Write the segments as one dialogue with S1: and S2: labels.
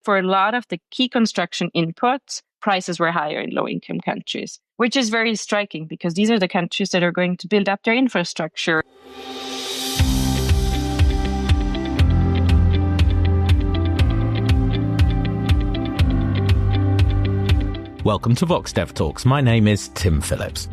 S1: for a lot of the key construction inputs, prices were higher in low-income countries, which is very striking because these are the countries that are going to build up their infrastructure.
S2: Welcome to VoxDevTalks. My name is Tim Phillips.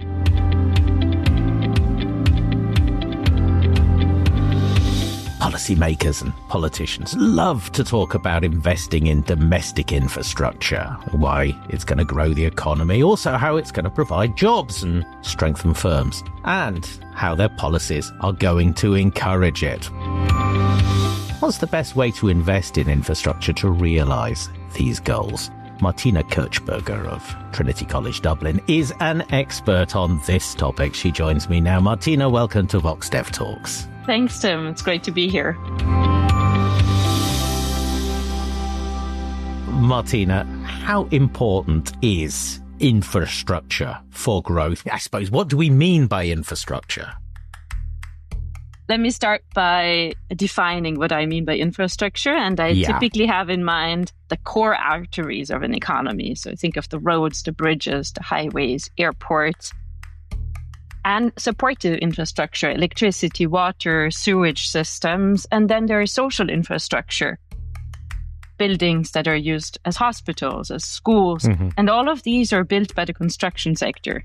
S2: Policymakers and politicians love to talk about investing in domestic infrastructure, why it's going to grow the economy, also how it's going to provide jobs and strengthen firms, and how their policies are going to encourage it. What's the best way to invest in infrastructure to realise these goals? Martina Kirchberger of Trinity College Dublin is an expert on this topic. She joins me now. Martina, welcome to VoxDevTalks.
S1: Thanks, Tim. It's great to be here.
S2: Martina, how important is infrastructure for growth? I suppose, what do we mean by infrastructure?
S1: Let me start by defining what I mean by infrastructure. And I typically have in mind the core arteries of an economy. So think of the roads, the bridges, the highways, airports, and supportive infrastructure, electricity, water, sewage systems. And then there is social infrastructure, buildings that are used as hospitals, as schools. And all of these are built by the construction sector.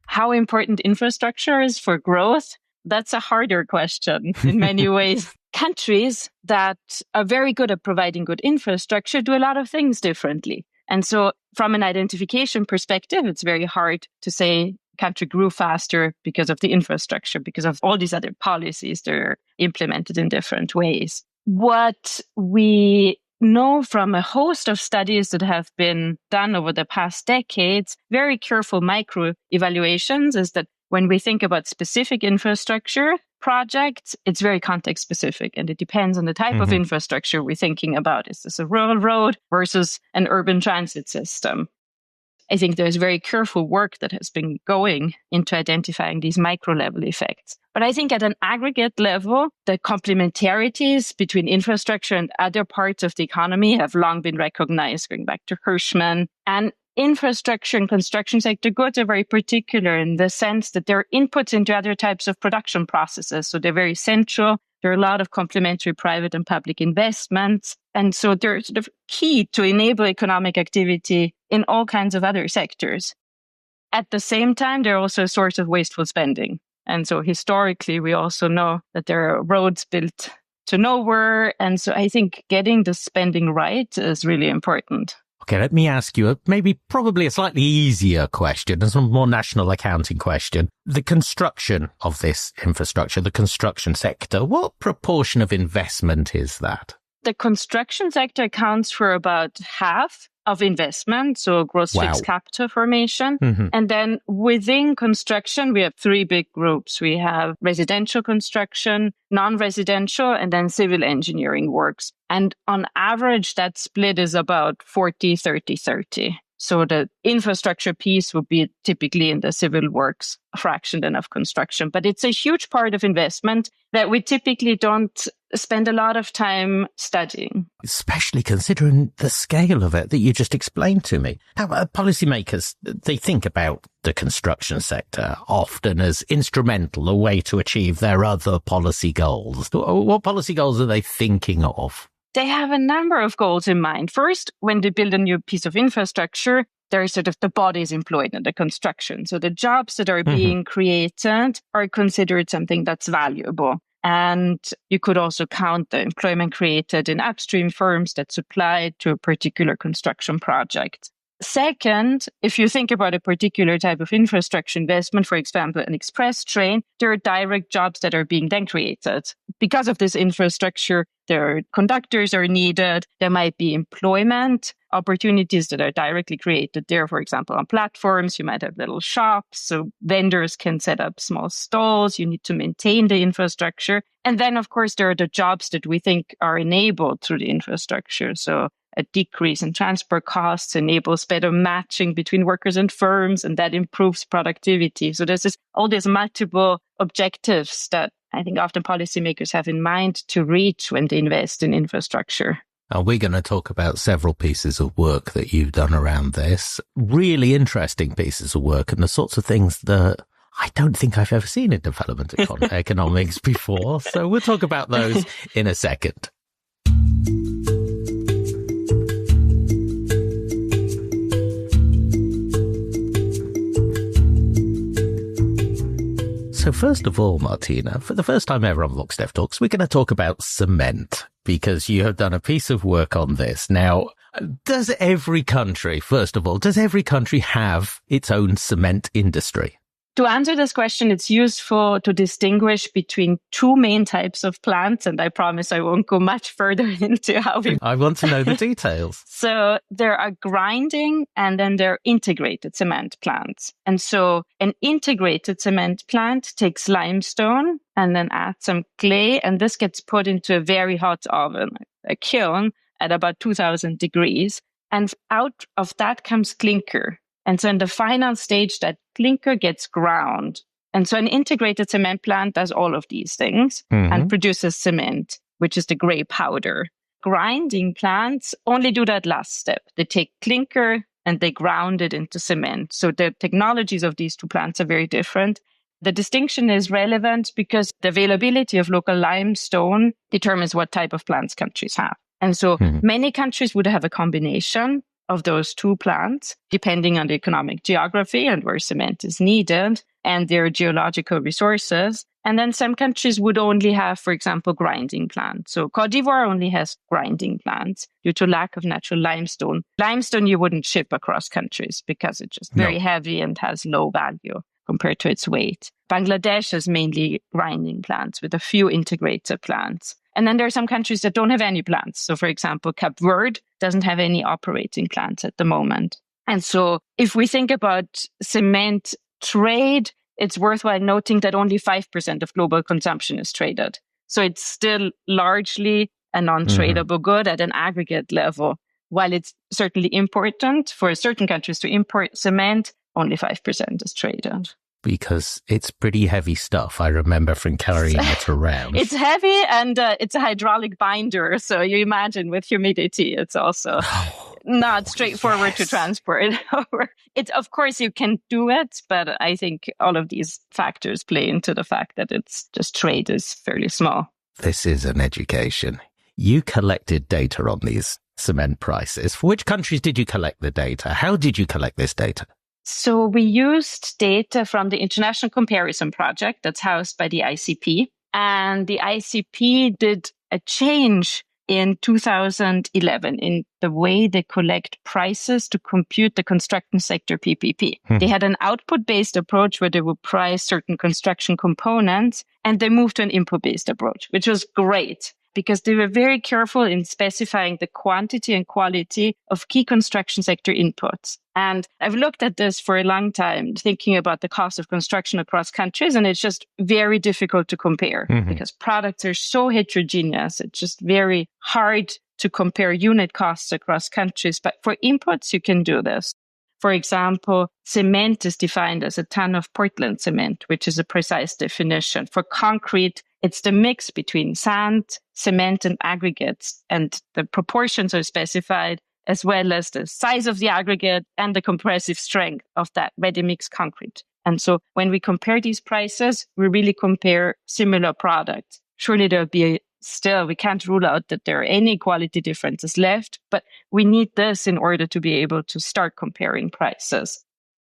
S1: How important infrastructure is for growth? That's a harder question in many ways. Countries that are very good at providing good infrastructure do a lot of things differently. And so from an identification perspective, it's very hard to say country grew faster because of the infrastructure, because of all these other policies that are implemented in different ways. What we know from a host of studies that have been done over the past decades, very careful micro evaluations, is that when we think about specific infrastructure projects, it's very context specific and it depends on the type of infrastructure we're thinking about. Is this a rural road versus an urban transit system? I think there's very careful work that has been going into identifying these micro level effects. But I think at an aggregate level, the complementarities between infrastructure and other parts of the economy have long been recognized, going back to Hirschman. And infrastructure and construction sector goods are very particular in the sense that they're inputs into other types of production processes. So they're very central. There are a lot of complementary private and public investments. And so they're sort of key to enable economic activity in all kinds of other sectors. At the same time, they're also a source of wasteful spending. And so historically, we also know that there are roads built to nowhere. And so I think getting the spending right is really important.
S2: Okay, let me ask you probably a slightly easier question, a more national accounting question. The construction of this infrastructure, the construction sector, what proportion of investment is that?
S1: The construction sector accounts for about half of investment, so gross fixed capital formation. And then within construction, we have three big groups. We have residential construction, non-residential, and then civil engineering works. And on average, that split is about 40, 30, 30. So the infrastructure piece would be typically in the civil works fraction then of construction. But it's a huge part of investment that we typically don't spend a lot of time studying.
S2: Especially considering the scale of it that you just explained to me. How policymakers, they think about the construction sector often as instrumental, a way to achieve their other policy goals. What policy goals are they thinking of?
S1: They have a number of goals in mind. First, when they build a new piece of infrastructure, there are sort of the bodies employed in the construction. So the jobs that are being created are considered something that's valuable. And you could also count the employment created in upstream firms that supply to a particular construction project. Second, if you think about a particular type of infrastructure investment, for example, an express train, there are direct jobs that are being then created. Because of this infrastructure, there are conductors are needed. There might be employment opportunities that are directly created there. For example, on platforms, you might have little shops. So vendors can set up small stalls. You need to maintain the infrastructure. And then, of course, there are the jobs that we think are enabled through the infrastructure. So a decrease in transport costs enables better matching between workers and firms, and that improves productivity. So there's all these multiple objectives that I think often policymakers have in mind to reach when they invest in infrastructure.
S2: And we're going to talk about several pieces of work that you've done around this. Really interesting pieces of work and the sorts of things that I don't think I've ever seen in development economics before. So we'll talk about those in a second. So first of all, Martina, for the first time ever on VoxDevTalks, we're going to talk about cement, because you have done a piece of work on this. Now, does every country, first of all, have its own cement industry?
S1: To answer this question, it's useful to distinguish between two main types of plants, and I promise I won't go much further into how we...
S2: I want to know the details.
S1: So there are grinding and then there are integrated cement plants. And so an integrated cement plant takes limestone and then adds some clay, and this gets put into a very hot oven, a kiln at about 2000 degrees. And out of that comes clinker. And so in the final stage, that clinker gets ground. And so an integrated cement plant does all of these things and produces cement, which is the gray powder. Grinding plants only do that last step. They take clinker and they ground it into cement. So the technologies of these two plants are very different. The distinction is relevant because the availability of local limestone determines what type of plants countries have. And so many countries would have a combination of those two plants, depending on the economic geography and where cement is needed and their geological resources. And then some countries would only have, for example, grinding plants. So Côte d'Ivoire only has grinding plants due to lack of natural limestone. Limestone you wouldn't ship across countries because it's just very heavy and has low value compared to its weight. Bangladesh has mainly grinding plants with a few integrated plants. And then there are some countries that don't have any plants. So, for example, Cape Verde doesn't have any operating plants at the moment. And so if we think about cement trade, it's worthwhile noting that only 5% of global consumption is traded. So it's still largely a non-tradable good at an aggregate level. While it's certainly important for certain countries to import cement, only 5% is traded.
S2: Because it's pretty heavy stuff. I remember from carrying it around.
S1: It's heavy and it's a hydraulic binder. So you imagine with humidity, it's also not straightforward to transport over. It's, of course, you can do it, but I think all of these factors play into the fact that it's just trade is fairly small.
S2: This is an education. You collected data on these cement prices. For which countries did you collect the data? How did you collect this data?
S1: So we used data from the International Comparison Project that's housed by the ICP. And the ICP did a change in 2011 in the way they collect prices to compute the construction sector PPP. They had an output-based approach where they would price certain construction components, and they moved to an input-based approach, which was great, because they were very careful in specifying the quantity and quality of key construction sector inputs. And I've looked at this for a long time, thinking about the cost of construction across countries, and it's just very difficult to compare because products are so heterogeneous. It's just very hard to compare unit costs across countries. But for inputs, you can do this. For example, cement is defined as a ton of Portland cement, which is a precise definition. For concrete, it's the mix between sand, cement, and aggregates, and the proportions are specified, as well as the size of the aggregate and the compressive strength of that ready-mix concrete. And so when we compare these prices, we really compare similar products. Surely there'll be we can't rule out that there are any quality differences left, but we need this in order to be able to start comparing prices.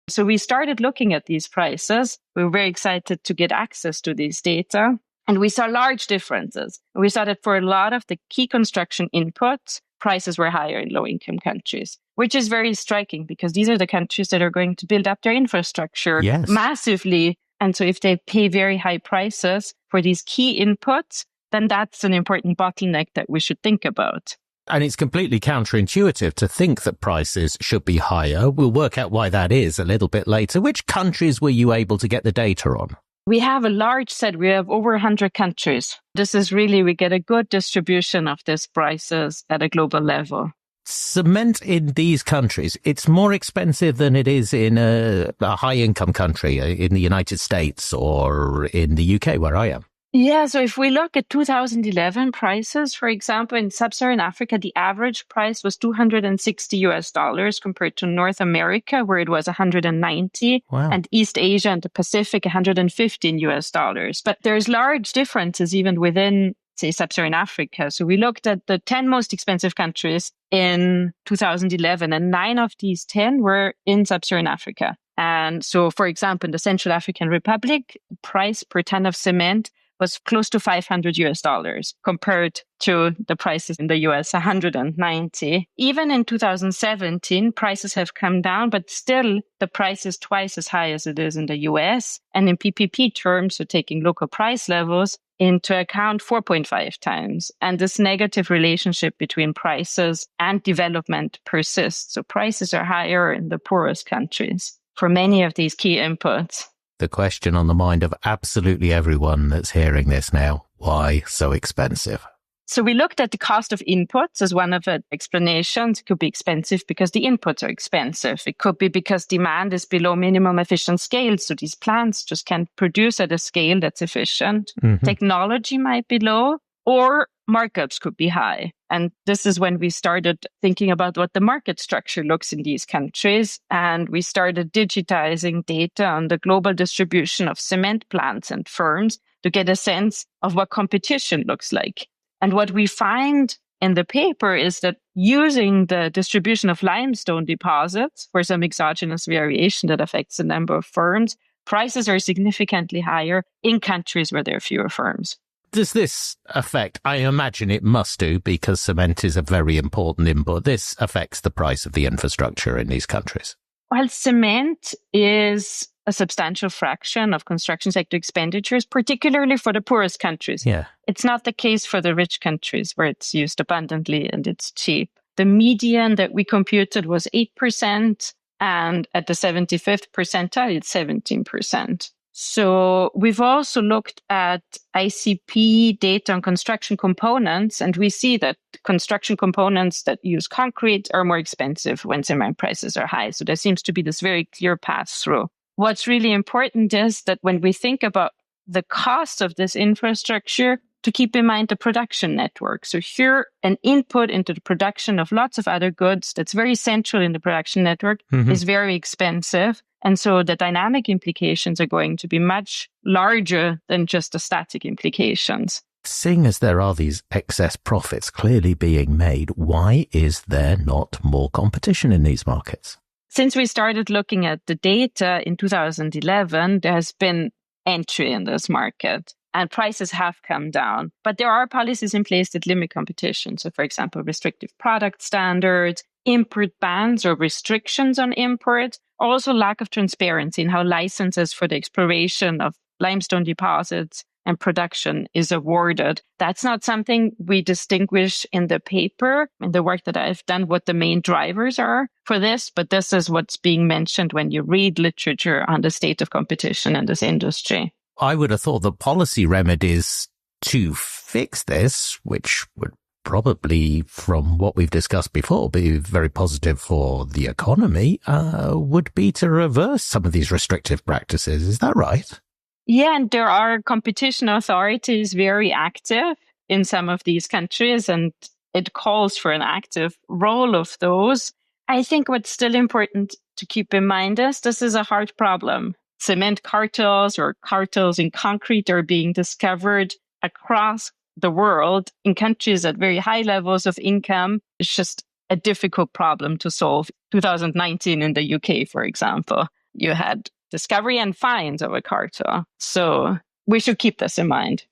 S1: So we started looking at these prices. We were very excited to get access to these data, and we saw large differences. We saw that for a lot of the key construction inputs, prices were higher in low-income countries, which is very striking because these are the countries that are going to build up their infrastructure massively. And so if they pay very high prices for these key inputs, then that's an important bottleneck that we should think about.
S2: And it's completely counterintuitive to think that prices should be higher. We'll work out why that is a little bit later. Which countries were you able to get the data on?
S1: We have a large set. We have over 100 countries. This is really, we get a good distribution of these prices at a global level.
S2: Cement in these countries, it's more expensive than it is in a high-income country, in the United States or in the UK, where I am.
S1: Yeah, so if we look at 2011 prices, for example, in sub-Saharan Africa, the average price was $260 compared to North America, where it was 190,
S2: Wow.
S1: and East Asia and the Pacific, $115. But there's large differences even within, say, sub-Saharan Africa. So we looked at the 10 most expensive countries in 2011, and 9 of these 10 were in sub-Saharan Africa. And so, for example, in the Central African Republic, price per ton of cement was close to $500 compared to the prices in the US, 190. Even in 2017, prices have come down, but still the price is twice as high as it is in the US. And in PPP terms, so taking local price levels into account, 4.5 times. And this negative relationship between prices and development persists. So prices are higher in the poorest countries for many of these key inputs.
S2: The question on the mind of absolutely everyone that's hearing this now, why so expensive?
S1: So we looked at the cost of inputs as one of the explanations. It could be expensive because the inputs are expensive. It could be because demand is below minimum efficient scale. So these plants just can't produce at a scale that's efficient. Mm-hmm. Technology might be low, or markups could be high. And this is when we started thinking about what the market structure looks in these countries. And we started digitizing data on the global distribution of cement plants and firms to get a sense of what competition looks like. And what we find in the paper is that using the distribution of limestone deposits for some exogenous variation that affects the number of firms, prices are significantly higher in countries where there are fewer firms.
S2: Does this affect, I imagine it must do because cement is a very important input, this affects the price of the infrastructure in these countries?
S1: Well, cement is a substantial fraction of construction sector expenditures, particularly for the poorest countries.
S2: Yeah.
S1: It's not the case for the rich countries where it's used abundantly and it's cheap. The median that we computed was 8%, and at the 75th percentile, it's 17%. So we've also looked at ICP data on construction components, and we see that construction components that use concrete are more expensive when cement prices are high. So there seems to be this very clear path through. What's really important is that when we think about the cost of this infrastructure, to keep in mind the production network. So here, an input into the production of lots of other goods that's very central in the production network is very expensive. And so the dynamic implications are going to be much larger than just the static implications.
S2: Seeing as there are these excess profits clearly being made, why is there not more competition in these markets?
S1: Since we started looking at the data in 2011, there has been entry in this market and prices have come down. But there are policies in place that limit competition. So, for example, restrictive product standards, import bans or restrictions on import, also lack of transparency in how licenses for the exploration of limestone deposits and production is awarded. That's not something we distinguish in the paper, in the work that I've done, what the main drivers are for this, but this is what's being mentioned when you read literature on the state of competition in this industry.
S2: I would have thought the policy remedies to fix this, which would probably, from what we've discussed before, be very positive for the economy, would be to reverse some of these restrictive practices. Is that right?
S1: Yeah, and there are competition authorities very active in some of these countries, and it calls for an active role of those. I think what's still important to keep in mind is this is a hard problem. Cement cartels or cartels in concrete are being discovered across the world in countries at very high levels of income. It's just a difficult problem to solve. 2019 in the UK, for example, you had discovery and fines of a cartel. So we should keep this in mind.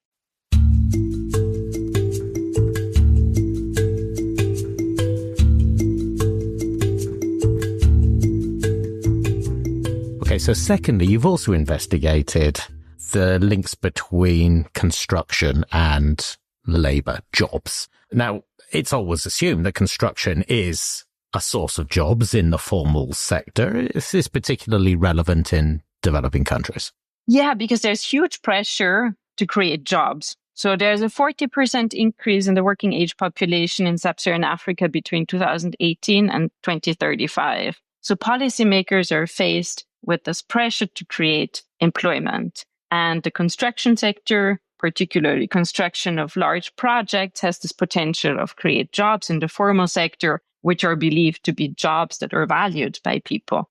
S2: Okay, so secondly, you've also investigated the links between construction and labour, jobs. Now, it's always assumed that construction is a source of jobs in the formal sector. Is this particularly relevant in developing countries?
S1: Yeah, because there's huge pressure to create jobs. So there's a 40% increase in the working age population in sub-Saharan Africa between 2018 and 2035. So policymakers are faced with this pressure to create employment. And the construction sector particularly construction of large projects, has this potential of create jobs in the formal sector, which are believed to be jobs that are valued by people.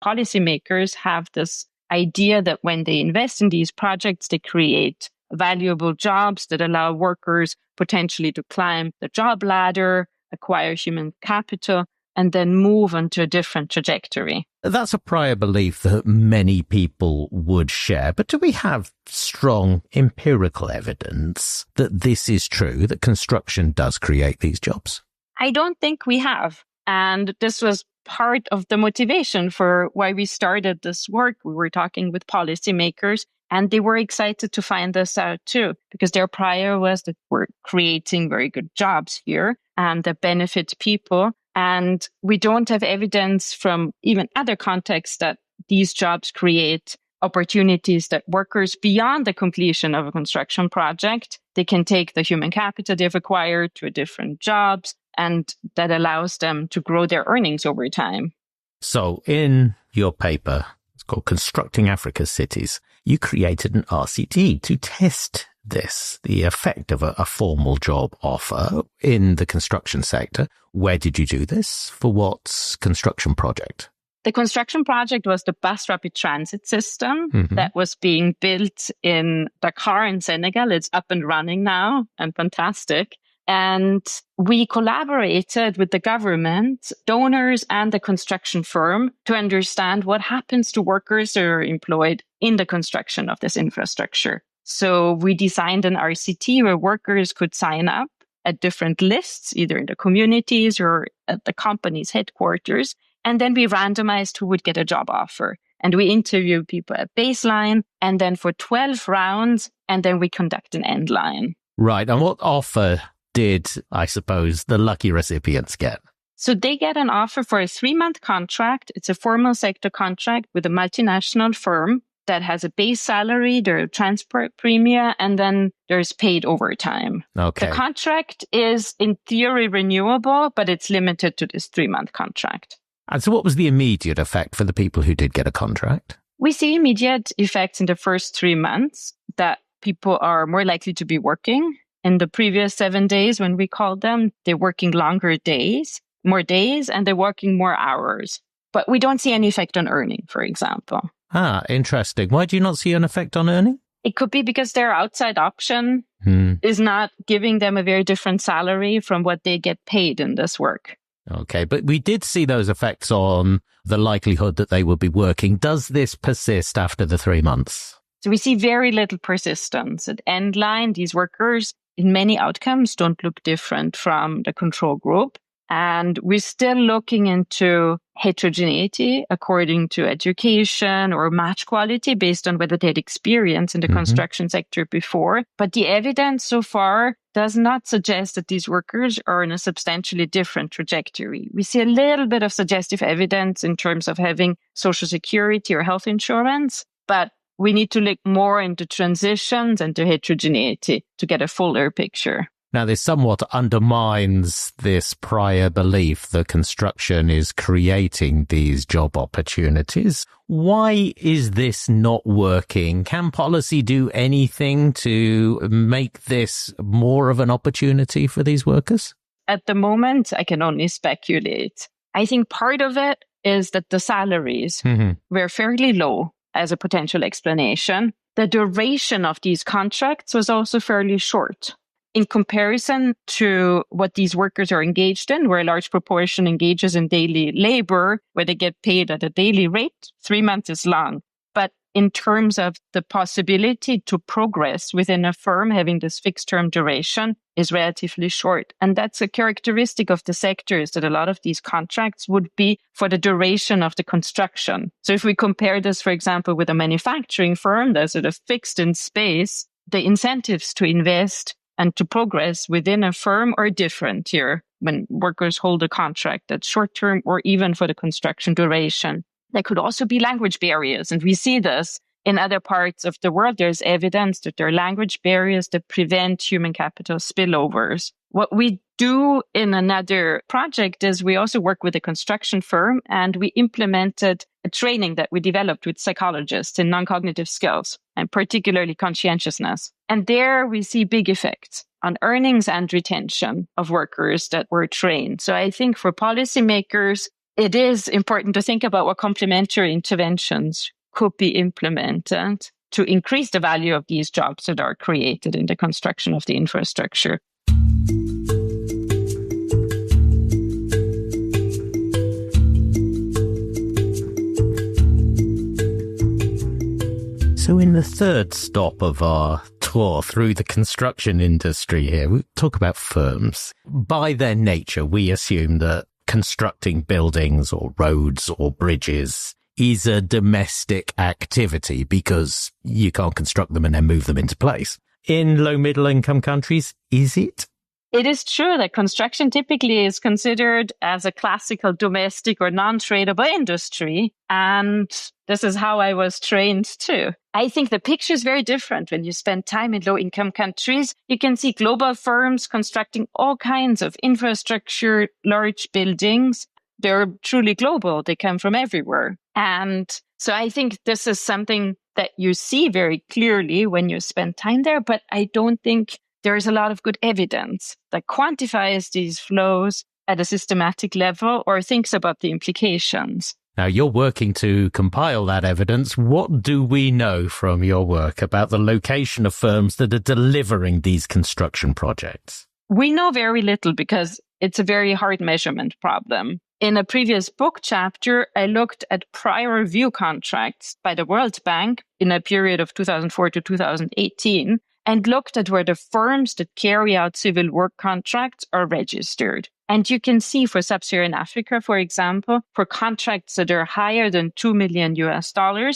S1: Policymakers have this idea that when they invest in these projects, they create valuable jobs that allow workers potentially to climb the job ladder, acquire human capital, and then move onto a different trajectory.
S2: That's a prior belief that many people would share. But do we have strong empirical evidence that this is true, that construction does create these jobs?
S1: I don't think we have. And this was part of the motivation for why we started this work. We were talking with policymakers, and they were excited to find this out too, because their prior was that we're creating very good jobs here and that benefit people. And we don't have evidence from even other contexts that these jobs create opportunities that workers beyond the completion of a construction project, they can take the human capital they've acquired to different jobs, and that allows them to grow their earnings over time.
S2: So in your paper, it's called Constructing Africa's Cities, you created an RCT to test this, the effect of a formal job offer in the construction sector. Where did you do this? For what construction project?
S1: The construction project was the bus rapid transit system that was being built in Dakar in Senegal. It's up and running now and fantastic. And we collaborated with the government, donors, and the construction firm to understand what happens to workers that are employed in the construction of this infrastructure. So we designed an RCT where workers could sign up at different lists, either in the communities or at the company's headquarters. And then we randomized who would get a job offer. And we interviewed people at baseline, and then for 12 rounds, and then we conduct an end line.
S2: Right. And what offer did, I suppose, the lucky recipients get?
S1: So they get an offer for a 3-month contract. It's a formal sector contract with a multinational firm that has a base salary, there are transport premia, and then there's paid overtime.
S2: Okay.
S1: The contract is in theory renewable, but it's limited to this 3-month contract.
S2: And so what was the immediate effect for the people who did get a contract?
S1: We see immediate effects in the first 3 months that people are more likely to be working. In the previous 7 days, when we called them, they're working longer days, more days, and they're working more hours. But we don't see any effect on earning, for example.
S2: Ah, interesting. Why do you not see an effect on earning?
S1: It could be because their outside option is not giving them a very different salary from what they get paid in this work.
S2: Okay, but we did see those effects on the likelihood that they will be working. Does this persist after the 3 months?
S1: So we see very little persistence. At end line, these workers in many outcomes don't look different from the control group. And we're still looking into heterogeneity according to education or match quality based on whether they had experience in the construction sector before. But the evidence so far does not suggest that these workers are in a substantially different trajectory. We see a little bit of suggestive evidence in terms of having social security or health insurance, but we need to look more into transitions and to heterogeneity to get a fuller picture.
S2: Now, this somewhat undermines this prior belief that construction is creating these job opportunities. Why is this not working? Can policy do anything to make this more of an opportunity for these workers?
S1: At the moment, I can only speculate. I think part of it is that the salaries were fairly low as a potential explanation. The duration of these contracts was also fairly short. In comparison to what these workers are engaged in, where a large proportion engages in daily labor, where they get paid at a daily rate, 3 months is long. But in terms of the possibility to progress within a firm having this fixed term duration is relatively short. And that's a characteristic of the sectors that a lot of these contracts would be for the duration of the construction. So if we compare this, for example, with a manufacturing firm that's sort of fixed in space, the incentives to invest and to progress within a firm are different here when workers hold a contract that's short-term or even for the construction duration. There could also be language barriers, and we see this in other parts of the world. There's evidence that there are language barriers that prevent human capital spillovers. What we do in another project is we also work with a construction firm, and we implemented a training that we developed with psychologists in non-cognitive skills and particularly conscientiousness. And there we see big effects on earnings and retention of workers that were trained. So I think for policymakers, it is important to think about what complementary interventions could be implemented to increase the value of these jobs that are created in the construction of the infrastructure.
S2: So in the third stop of our tour through the construction industry here, we talk about firms. By their nature, we assume that constructing buildings or roads or bridges is a domestic activity because you can't construct them and then move them into place. In low middle income countries, is it?
S1: It is true that construction typically is considered as a classical domestic or non-tradable industry. And this is how I was trained too. I think the picture is very different when you spend time in low-income countries. You can see global firms constructing all kinds of infrastructure, large buildings. They're truly global. They come from everywhere. And so I think this is something that you see very clearly when you spend time there. But I don't think there is a lot of good evidence that quantifies these flows at a systematic level or thinks about the implications.
S2: Now, you're working to compile that evidence. What do we know from your work about the location of firms that are delivering these construction projects?
S1: We know very little because it's a very hard measurement problem. In a previous book chapter, I looked at prior review contracts by the World Bank in a period of 2004 to 2018 and looked at where the firms that carry out civil work contracts are registered. And you can see for Sub-Saharan Africa, for example, for contracts that are higher than $2 million,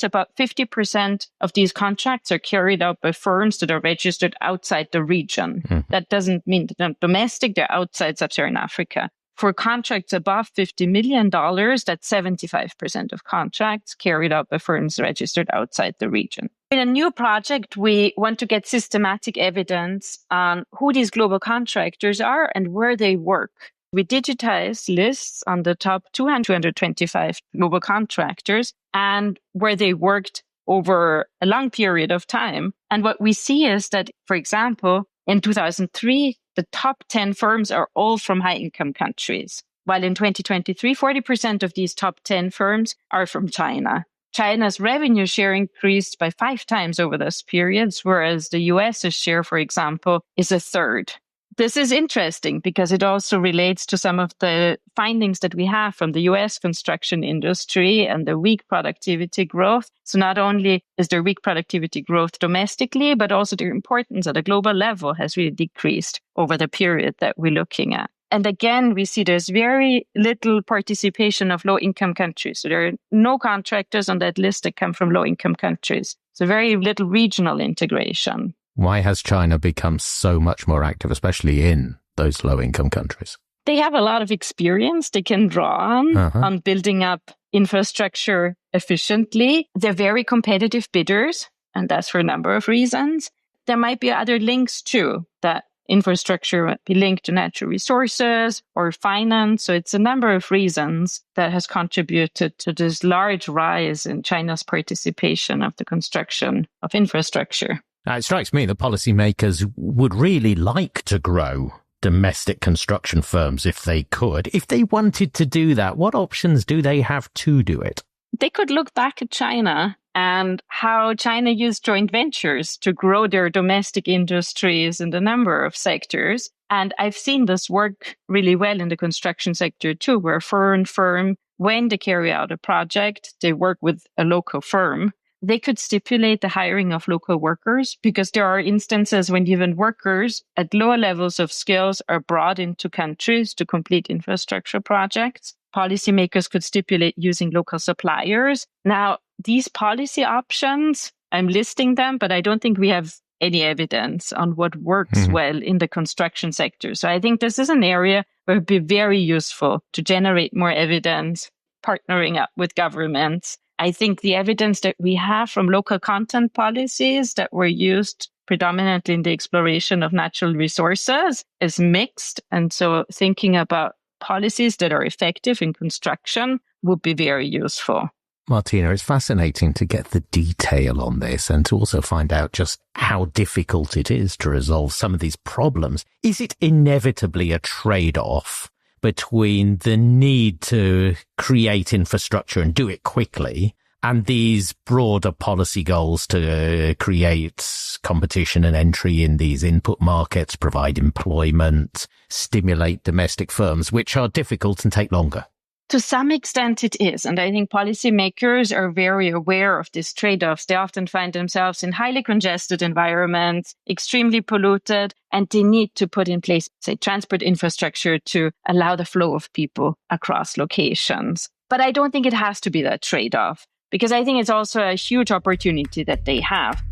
S1: about 50% of these contracts are carried out by firms that are registered outside the region. That doesn't mean they're not domestic, they're outside Sub-Saharan Africa. For contracts above $50 million, that's 75% of contracts carried out by firms registered outside the region. In a new project, we want to get systematic evidence on who these global contractors are and where they work. We digitized lists on the top 225 global contractors and where they worked over a long period of time. And what we see is that, for example, in 2003, the top 10 firms are all from high-income countries, while in 2023, 40% of these top 10 firms are from China. China's revenue share increased by 5 times over those periods, whereas the US's share, for example, is a third. This is interesting because it also relates to some of the findings that we have from the US construction industry and the weak productivity growth. So not only is there weak productivity growth domestically, but also their importance at a global level has really decreased over the period that we're looking at. And again, we see there's very little participation of low-income countries. So there are no contractors on that list that come from low-income countries. So very little regional integration.
S2: Why has China become so much more active, especially in those low-income countries?
S1: They have a lot of experience they can draw on building up infrastructure efficiently. They're very competitive bidders, and that's for a number of reasons. There might be other links too, that infrastructure might be linked to natural resources or finance. So it's a number of reasons that has contributed to this large rise in China's participation of the construction of infrastructure.
S2: Now, it strikes me that policymakers would really like to grow domestic construction firms if they could. If they wanted to do that, what options do they have to do it?
S1: They could look back at China and how China used joint ventures to grow their domestic industries in a number of sectors. And I've seen this work really well in the construction sector too, where foreign firm, when they carry out a project, they work with a local firm. They could stipulate the hiring of local workers because there are instances when even workers at lower levels of skills are brought into countries to complete infrastructure projects. Policymakers could stipulate using local suppliers. Now, these policy options, I'm listing them, but I don't think we have any evidence on what works well in the construction sector. So I think this is an area where it would be very useful to generate more evidence, partnering up with governments. I think the evidence that we have from local content policies that were used predominantly in the exploration of natural resources is mixed. And so thinking about policies that are effective in construction would be very useful.
S2: Martina, it's fascinating to get the detail on this and to also find out just how difficult it is to resolve some of these problems. Is it inevitably a trade-off between the need to create infrastructure and do it quickly and these broader policy goals to create competition and entry in these input markets, provide employment, stimulate domestic firms, which are difficult and take longer?
S1: To some extent it is. And I think policymakers are very aware of these trade-offs. They often find themselves in highly congested environments, extremely polluted, and they need to put in place, say, transport infrastructure to allow the flow of people across locations. But I don't think it has to be that trade-off, because I think it's also a huge opportunity that they have.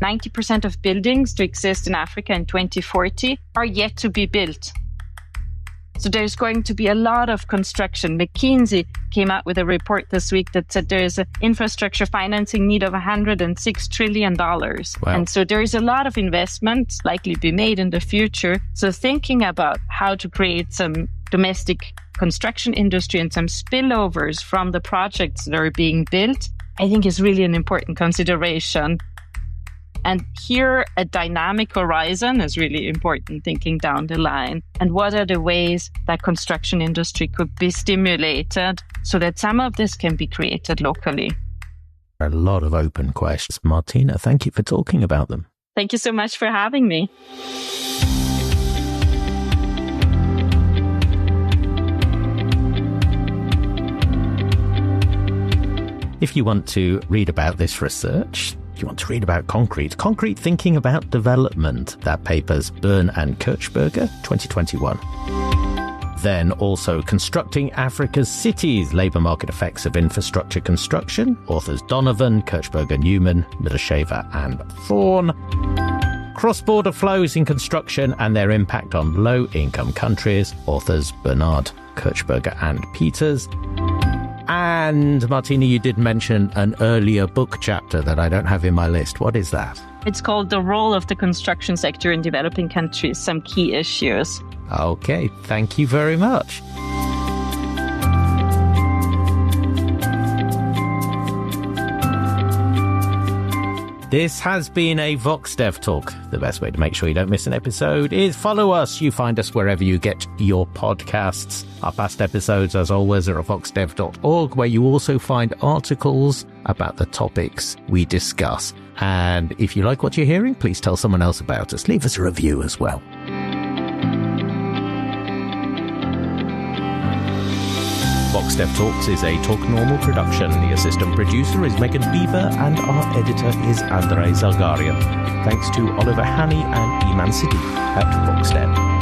S1: 90% of buildings to exist in Africa in 2040 are yet to be built. So there's going to be a lot of construction. McKinsey came out with a report this week that said there's an infrastructure financing need of $106 trillion. Wow. And so there is a lot of investment likely to be made in the future. So thinking about how to create some domestic construction industry and some spillovers from the projects that are being built, I think is really an important consideration. And here, a dynamic horizon is really important, thinking down the line. And what are the ways that construction industry could be stimulated so that some of this can be created locally?
S2: A lot of open questions. Martina, thank you for talking about them.
S1: Thank you so much for having me.
S2: If you want to read about this research, if you want to read about concrete thinking about development, that paper's Byrne and Kirchberger, 2021. Then also Constructing Africa's Cities, Labour Market Effects of Infrastructure Construction, authors Donovan, Kirchberger, Newman, Milasheva and Thorne. Cross-border flows in construction and their impact on low-income countries, authors Bernard, Kirchberger and Peters. And Martina, you did mention an earlier book chapter that I don't have in my list. What is that?
S1: It's called The Role of the Construction Sector in Developing Countries, Some Key Issues.
S2: Okay, thank you very much. This has been a VoxDev Talk. The best way to make sure you don't miss an episode is follow us. You find us wherever you get your podcasts. Our past episodes, as always, are at voxdev.org, where you also find articles about the topics we discuss. And if you like what you're hearing, please tell someone else about us. Leave us a review as well. VoxDev Talks is a Talk Normal production. The assistant producer is Megan Bieber and our editor is Andrei Zalgarian. Thanks to Oliver Haney and Iman Siddiq at VoxDev.